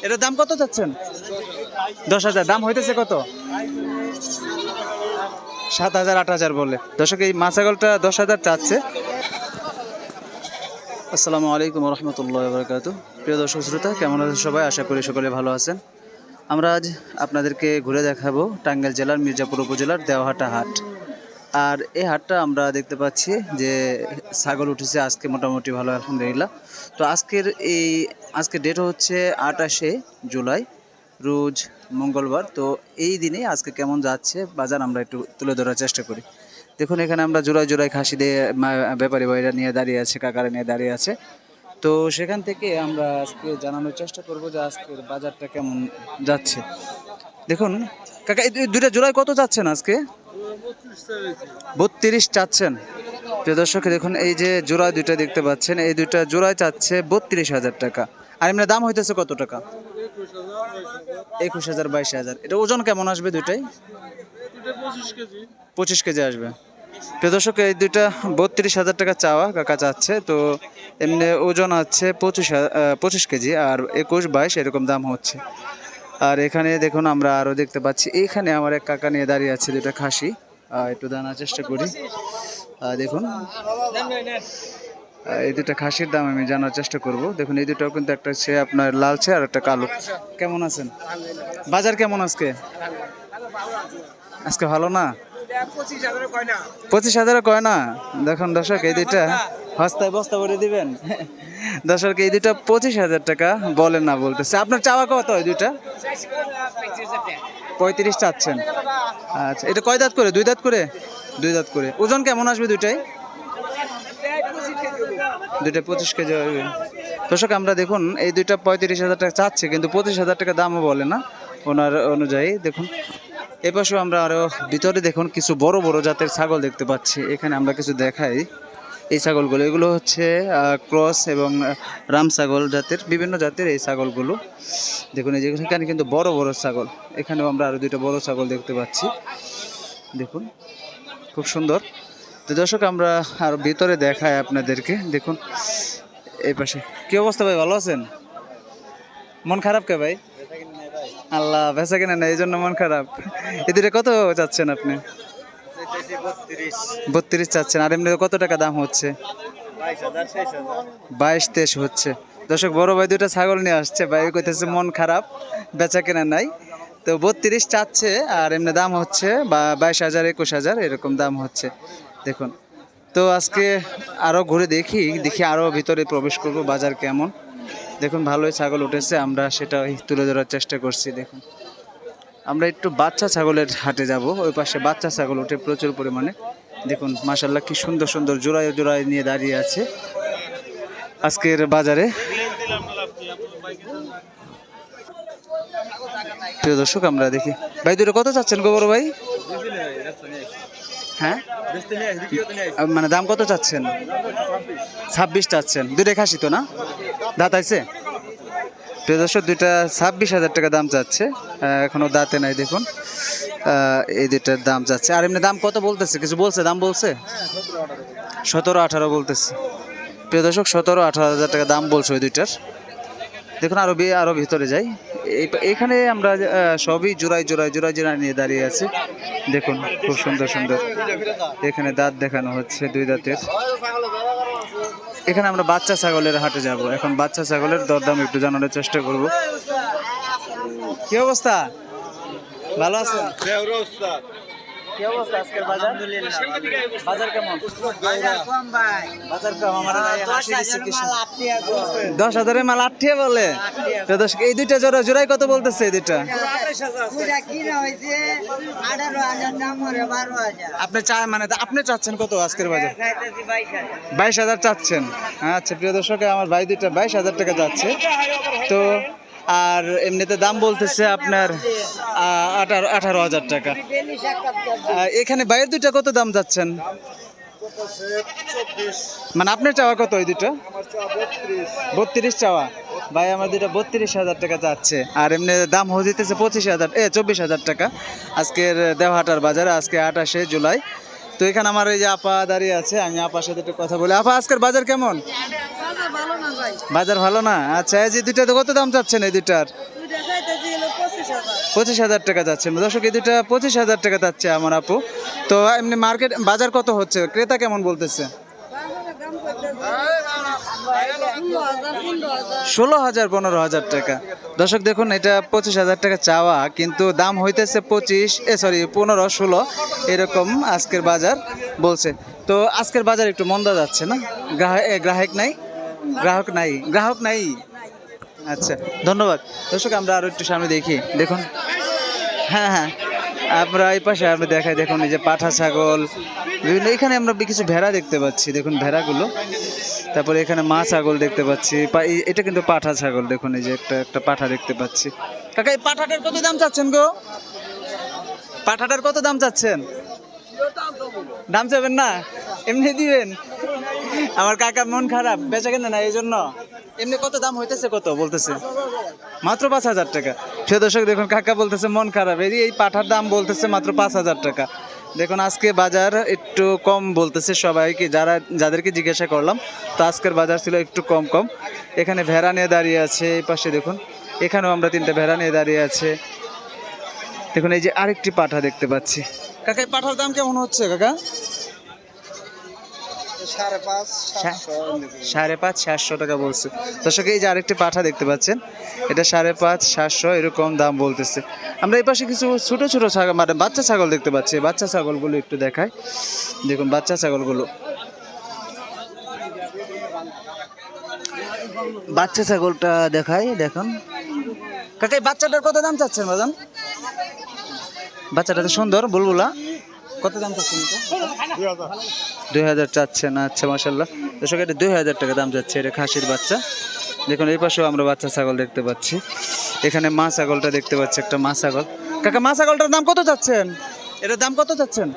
এটার দাম কত চাচ্ছেন? 10,000। দাম হইতেছে কত? 7,000 8,000 বলে। দর্শক এই মা ছাগলটা 10,000 চাচ্ছে। আসসালামু আলাইকুম রহমতুল্লাহ বারাকাতুহু। প্রিয় দর্শক শ্রোতা, কেমন আছেন সবাই? আশা করি সকলে ভালো আছেন। আমরা আজ আপনাদেরকে ঘুরে দেখাবো টাঙ্গাইল জেলার মির্জাপুর উপজেলার দেওহাটা হাট। আর এই হাটটা আমরা দেখতে পাচ্ছি যে ছাগল উঠেছে আজকে মোটামুটি ভালো, আলহামদুলিল্লাহ। তো আজকে ডেট হচ্ছে 28শে জুলাই, রোজ মঙ্গলবার। তো এই দিনে আজকে কেমন যাচ্ছে বাজার আমরা একটু তুলে ধরার চেষ্টা করি। দেখুন এখানে আমরা জোড়ায় জোড়ায় খাসি দিয়ে ব্যাপারী ভাইরা নিয়ে দাঁড়িয়ে আছে, কাকারা নিয়ে দাঁড়িয়ে আছে। তো সেখান থেকে আমরা আজকে জানানোর চেষ্টা করব যে আজকের বাজারটা কেমন যাচ্ছে। দেখুন কাকা, এই দুইটা জোড়ায় কত যাচ্ছেন আজকে? 32 চাচ্ছেন। প্রিয় দর্শক দেখুন এই যে জোড়া দুইটা দেখতে পাচ্ছেন, এই দুইটা জোড়ায় চাচ্ছে 32,000 টাকা। আর এমনি দাম হইতেছে কত টাকা? 21,000 22,000। এটা ওজন কেমন আসবে দুইটাই? 25 কেজি আসবে। প্রিয় দর্শক এই দুইটা 32,000 টাকা চাওয়া কাকা চাচ্ছে। তো এমনি ওজন আছে 25 কেজি, আর 21 22 এরকম দাম হচ্ছে। আর এখানে দেখুন আমরা আরো দেখতে পাচ্ছি, এইখানে আমার এক কাকা নিয়ে দাঁড়িয়ে আছে দুটো খাসি। একটু জানার চেষ্টা করি। দেখুন এই দুটো খাসির দাম আমি জানার চেষ্টা করব। দেখুন এই দুটো কিন্তু একটা হচ্ছে আপনার লালচে আর একটা কালো। কেমন আছেন? বাজার কেমন আজকে? আজকে ভালো না? 25,000 কয় না। দেখুন দর্শক এই দুইটা হস্তায় বস্তা ভরে দিবেন। দর্শক এই দুইটা 25,000 টাকা বলেন না বলতেছে। আপনার চাওয়া কত ওই দুইটা? 35 চাচ্ছেন। আচ্ছা, এটা কয় দাঁত করে? দুই দাঁত করে? দুই দাঁত করে। ওজন কেমন আসবে দুইটাই? দুইটা 25 কেজি হবে। দর্শক আমরা দেখুন এই দুইটা 35,000 টাকা চাচ্ছে, কিন্তু 25,000 টাকা দামও বলে না ওনার অনুযায়ী। দেখুন এ পাশেও আমরা আরো ভিতরে দেখুন কিছু বড় বড় জাতের ছাগল দেখতে পাচ্ছি। এখানে আমরা কিছু দেখাই এই ছাগলগুলো। এগুলো হচ্ছে ক্রস এবং রাম ছাগল জাতের, বিভিন্ন জাতের এই ছাগলগুলো। দেখুন এই যে এখানে কিন্তু বড় বড় ছাগল। এখানেও আমরা আরো দুইটা বড় ছাগল দেখতে পাচ্ছি। দেখুন খুব সুন্দর। তো দর্শক আমরা আর ভিতরে দেখাই আপনাদেরকে। দেখুন এই পাশে কি অবস্থা ভাই, ভালো আছেন? মন খারাপ কে ভাই? আল্লাহ, বেচা কিনা নেই, এই জন্য মন খারাপ। এদিকে কত চাচ্ছেন আপনি? 32 চাচ্ছেন। আর এমনি কত টাকা দাম হচ্ছে? 22-23 হচ্ছে। দর্শক বড় ভাই দুইটা ছাগল নিয়ে আসছে, ভাই কইতেছে মন খারাপ, বেচা কেনা নাই। তো 32 চাচ্ছে, আর এমনি দাম হচ্ছে 22,000 21,000 এরকম দাম হচ্ছে। দেখুন তো আজকে আরো ঘুরে দেখি আরো ভিতরে প্রবেশ করব বাজার কেমন। দেখুন ভালোই ছাগল উঠেছে, আমরা সেটা তুলে ধরার চেষ্টা করছি। দেখুন আমরা একটু বাচ্চা ছাগলের হাটে যাব। ওই পাশে বাচ্চা ছাগল উঠে প্রচুর পরিমাণে। দেখুন মাশাআল্লাহ কি সুন্দর সুন্দর জোড়ায় জোড়ায় নিয়ে দাঁড়িয়ে আছে আজকের বাজারে। প্রিয় দর্শক আমরা দেখি ভাই দুটো কত চাচ্ছেন গো বড় ভাই? হ্যাঁ মানে দাম কত চাচ্ছেন? 26 চাচ্ছেন। দুইটা খাসি তো না? দাঁত আছে? প্রিয় দর্শক দুইটা 26,000 টাকা দাম চাচ্ছে, এখনো দাঁতে নাই। দেখুন এই দুইটার দাম চাচ্ছে। আর এমনি দাম কত বলতেছে? কিছু বলছে? দাম বলছে 17-18 বলতেছে। প্রিয় দর্শক 17-18,000 টাকা দাম বলছে ওই দুইটার। দেখুন আরো ভিতরে যাই। এখানে আমরা সবই জোড়ায় জোড়ায় জোড়ায় জোড়ায় নিয়ে দাঁড়িয়ে আছে। দেখুন খুব সুন্দর সুন্দর এখানে দাঁত দেখানো হচ্ছে, দুই দাঁতের। এখানে আমরা বাচ্চা ছাগলের হাটে যাব। এখন বাচ্চা ছাগলের দরদাম একটু জানানোর চেষ্টা করব। কি অবস্থা, ভালো আছেন? কি অবস্থা আজকের বাজার? বাজার কেমন? বাজার কম। আমার ভাই হাসি দিচ্ছে কি 10,000 মাল 8 বলে। এই দুইটা জোড়াই কত বলতেছে? এই দুইটা আপনি মানে আপনি চাচ্ছেন কত আজকের বাজার? 22,000 চাচ্ছেন। আচ্ছা প্রিয় দর্শক, আমার ভাই দুইটা 22,000 টাকা যাচ্ছে। তো আর এমনিতে দাম বলতেছে আপনার 18,000 টাকা। এখানে বাইরের দুইটা কত দাম যাচ্ছেন? মানে আপনার চাওয়া কত? ওই দুটো 32 চাওয়া। ভাই আমার দুটো 32,000 টাকা যাচ্ছে। আর এমনি দাম হয়ে যেতেছে 24,000 টাকা আজকের দেওহাটার বাজারে। আজকে 28শে জুলাই। তো এখানে আমার এই যে আপা দাঁড়িয়ে আছে, আমি আপার সাথে একটু কথা বলি। আপা, আজকের বাজার কেমন? বাজার ভালো না? আচ্ছা, এই যে দুইটা কত দাম চাচ্ছেন? এই দুইটার 25,000 টাকা যাচ্ছে। দর্শক, এই দুইটা 25,000 টাকা যাচ্ছে আমার আপু। তো এমনি মার্কেট বাজার কত হচ্ছে, ক্রেতা কেমন বলতেছে? 16,000 15,000 টাকা। দর্শক দেখুন, এটা 25,000 টাকা চাওয়া, কিন্তু দাম হইতেছে 15 16 এরকম আজকের বাজার বলছে। তো আজকের বাজার একটু মন্দা যাচ্ছে না? গ্রাহক নাই। আচ্ছা, ধন্যবাদ। দর্শক, আমরা আরো একটু সামনে দেখি। দেখুন, হ্যাঁ, আমরা এই পাশে আমরা দেখাই। দেখুন, এই যে পাঠা ছাগল বিভিন্ন, এখানে আমরা কিছু ভেড়া দেখতে পাচ্ছি। দেখুন ভেড়াগুলো, তারপরে এখানে মা ছাগল দেখতে পাচ্ছি। এটা কিন্তু পাঠা ছাগল। দেখুন, এই যে একটা পাঠা দেখতে পাচ্ছি। কাকা, এই পাঠাটার কত দাম চাচ্ছেন গো? পাঠাটার কত দাম চাচ্ছেন? দাম চাবেন না, এমনি দিবেন? আমার কাকার মন খারাপ, বেচা কেনা না, এই জন্য। এমনি কত দাম হইতেছে, কত বলতেছে? মাত্র 5,000 টাকা। সে দর্শক দেখুন, কাকা বলতেছে মন খারাপ, এই পাঠার দাম বলতেছে মাত্র 5,000 টাকা। দেখুন, আজকে বাজার একটু কম বলতেছে সবাইকে, যাদেরকে জিজ্ঞাসা করলাম। তো আজকের বাজার ছিল একটু কম। এখানে ভেড়া নিয়ে দাঁড়িয়ে আছে, এই পাশে দেখুন, এখানেও আমরা 3টা ভেড়া নিয়ে দাঁড়িয়ে আছে। দেখুন, এই যে আরেকটি পাঠা দেখতে পাচ্ছি। কাকা, এই পাঠার দাম কেমন হচ্ছে কাকা? 5,500-700 টাকা বলছে। দর্শক, এই যে আরেকটি পাঠা দেখতে পাচ্ছেন, এটা 5,500-700 এরকম দাম বলতেছে। আমরা এই পাশে কিছু ছোট ছাগল, মানে বাচ্চা ছাগল দেখতে পাচ্ছি। বাচ্চা ছাগলগুলো একটু দেখায়। দেখুন, বাচ্চা ছাগলগুলো, বাচ্চা ছাগলটা দেখাই। দেখুন কাকা, এই বাচ্চাটার কত দাম চাচ্ছেন বাজান? বাচ্চাটা তো সুন্দর, বুলবুলা। কত দাম চাচ্ছেন? 2,000 চাচ্ছেন। আচ্ছা, মাশাআল্লাহ। দর্শক, এটা 2,000 টাকা দাম যাচ্ছে। এটা খাসির বাচ্চা। দেখুন, এই পাশেও আমরা বাচ্চা ছাগল দেখতে পাচ্ছি। এখানে মা ছাগলটা দেখতে পাচ্ছি, একটা মা ছাগল। কাকা, মা ছাগলটার দাম কত চাচ্ছেন? এটার দাম কত চাচ্ছেন?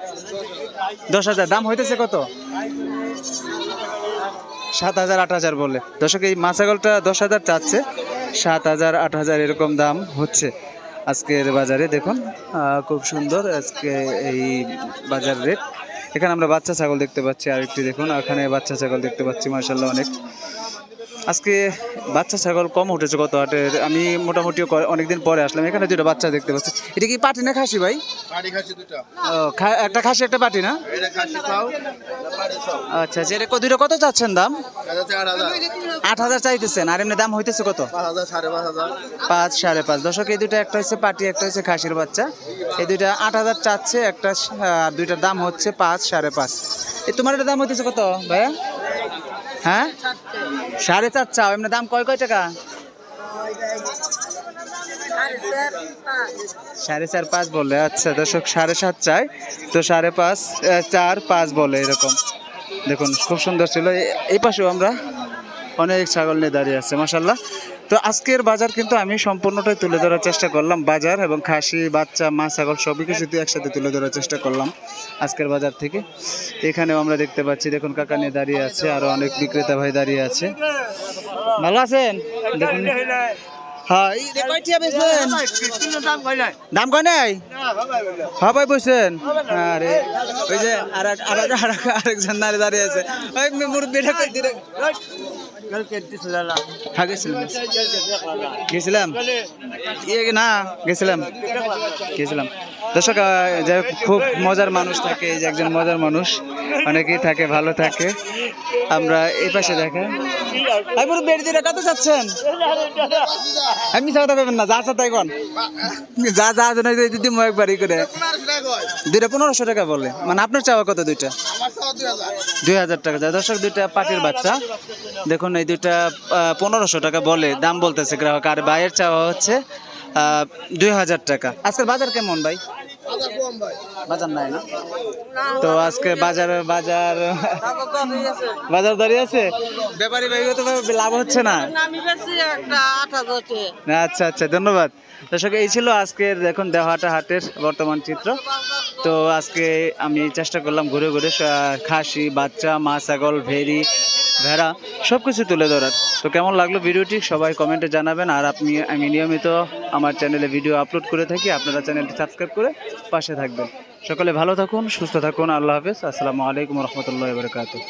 10,000। দাম হইতেছে কত? 7,000 8,000 বলে। দর্শক, এই মা ছাগলটা 10,000 চাচ্ছে, 7,000 8,000 এরকম দাম হচ্ছে আজকের বাজারে। দেখুন, খুব সুন্দর আজকে এই বাজার রেট। এখানে আমরা বাচ্চা ছাগল দেখতে পাচ্ছি আরেকটি। দেখুন, এখানে বাচ্চা ছাগল দেখতে পাচ্ছি, মাশাআল্লাহ অনেক। আজকে বাচ্চা ছাগল কম উঠেছে গত হাটের। আমি মোটামুটি অনেকদিন পরে আসলাম। এখানে 2টা বাচ্চা দেখতে পাচ্ছি। এটা কি পাটি না খাসি ভাই? একটা খাসি একটা পাটি না? আচ্ছা, এটা 2টা কত চাচ্ছেন দাম? 8,000 চাইতেছেন। আর এমনি দাম হইতেছে কত? 5 5.5। দর্শক, এই 2টা, একটা হচ্ছে পাটি, একটা হচ্ছে খাসির বাচ্চা। এই 2টা 8,000 চাচ্ছে, একটা, আর 2টার দাম হচ্ছে 5 5.5। তোমার এটার দাম হইতেছে কত ভাইয়া? হ্যাঁ, 4.5 চাও। এমনি দাম কয় টাকা? 4.5 5 বলে। আচ্ছা দর্শক, 7.5 চাই, তো 5.5 4 5 বলে এরকম। দেখুন, খুব সুন্দর ছিল। এই পাশেও আমরা অনেক ছাগল নিয়ে দাঁড়িয়ে আছে, মাশাআল্লাহ। তো আজকের বাজার কিন্তু আমি সম্পূর্ণটাই তুলে ধরার চেষ্টা করলাম। বাজার এবং খাসি, বাচ্চা, মা ছাগল সবই কিছু একসাথে তুলে ধরার চেষ্টা করলাম আজকের বাজার থেকে। এখানেও আমরা দেখতে পাচ্ছি, দেখুন কাকা নিয়ে দাঁড়িয়ে আছে, আরো অনেক বিক্রেতা ভাই দাঁড়িয়ে আছে। ভালো আছেন? দেখুন, হ্যাঁ, দাম কয় নাই? হ্যাঁ ভাই, বলছেন। আরে ওই যে আরেকজন নারী দাঁড়িয়ে আছে, গেছিলাম দর্শক। যে খুব মজার মানুষ থাকে, এই যে একজন মজার মানুষ, অনেকেই থাকে, ভালো থাকে। আমরা এই পাশে দেখেন, কত চাচ্ছেন? আমি কথা পাবেন না, যা আছে তাই কোন, যা দিদি একবারই করে 2টা 1,500 টাকা বলে। মানে আপনার চাওয়া কত? 2টা 2,000 টাকা যায়। দর্শক, 2টা পাটির বাচ্চা। দেখুন, এই 2টা 1,500 টাকা বলে দাম বলতেছে গ্রাহক, আর ভাইয়ের চাওয়া হচ্ছে 2,000 টাকা। আজকের বাজার কেমন ভাই? বাজার নাই না? তো আজকে বাজার দাঁড়িয়ে আছে। ব্যাপারী ভাই তো লাভ হচ্ছে না। আচ্ছা, ধন্যবাদ। দর্শক, এই ছিল আজকের দেখুন দেওহাটা হাটের বর্তমান চিত্র। তো আজকে আমি চেষ্টা করলাম ঘুরে খাসি, বাচ্চা, মা ছাগল, ভেড়া সবকিছু তুলে ধরার। তো কেমন লাগলো ভিডিওটি সবাই কমেন্টে জানাবেন। আর আমি নিয়মিত আমার চ্যানেলে ভিডিও আপলোড করে থাকি, আপনারা চ্যানেলটি সাবস্ক্রাইব করে পাশে থাকবেন। সকলে ভালো থাকুন, সুস্থ থাকুন। আল্লাহ হাফেজ। আসসালামু আলাইকুম রহমতুল্লাহ বারকাতুহ।